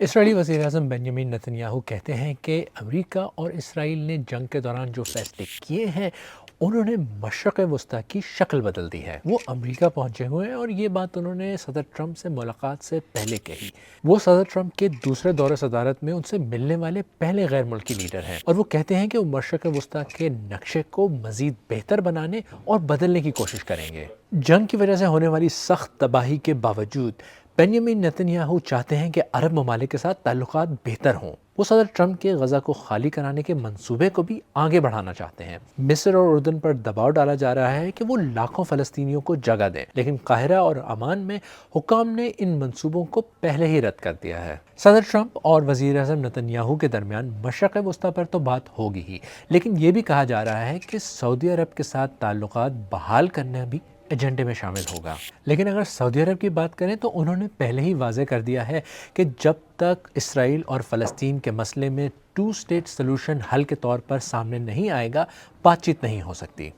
اسرائیلی وزیر اعظم بنیامین نتنیاہو کہتے ہیں کہ امریکہ اور اسرائیل نے جنگ کے دوران جو فیصلے کیے ہیں انہوں نے مشرق وسطیٰ کی شکل بدل دی ہے۔ وہ امریکہ پہنچے ہوئے ہیں اور یہ بات انہوں نے صدر ٹرمپ سے ملاقات سے پہلے کہی۔ وہ صدر ٹرمپ کے دوسرے دور صدارت میں ان سے ملنے والے پہلے غیر ملکی لیڈر ہیں، اور وہ کہتے ہیں کہ وہ مشرق وسطیٰ کے نقشے کو مزید بہتر بنانے اور بدلنے کی کوشش کریں گے۔ جنگ کی وجہ سے ہونے والی سخت تباہی کے باوجود بنیامین نتنیاہو چاہتے ہیں کہ عرب ممالک کے ساتھ تعلقات بہتر ہوں۔ وہ صدر ٹرمپ کے غزہ کو خالی کرانے کے منصوبے کو بھی آگے بڑھانا چاہتے ہیں۔ مصر اور اردن پر دباؤ ڈالا جا رہا ہے کہ وہ لاکھوں فلسطینیوں کو جگہ دیں، لیکن قاہرہ اور عمان میں حکام نے ان منصوبوں کو پہلے ہی رد کر دیا ہے۔ صدر ٹرمپ اور وزیر اعظم نتنیاہو کے درمیان مشرق وسطیٰ پر تو بات ہوگی ہی، لیکن یہ بھی کہا جا رہا ہے کہ سعودی عرب کے ساتھ تعلقات بحال کرنا بھی ایجنڈے میں شامل ہوگا۔ لیکن اگر سعودی عرب کی بات کریں تو انہوں نے پہلے ہی واضح کر دیا ہے کہ جب تک اسرائیل اور فلسطین کے مسئلے میں 2 اسٹیٹ سلوشن حل کے طور پر سامنے نہیں آئے گا، بات چیت نہیں ہو سکتی۔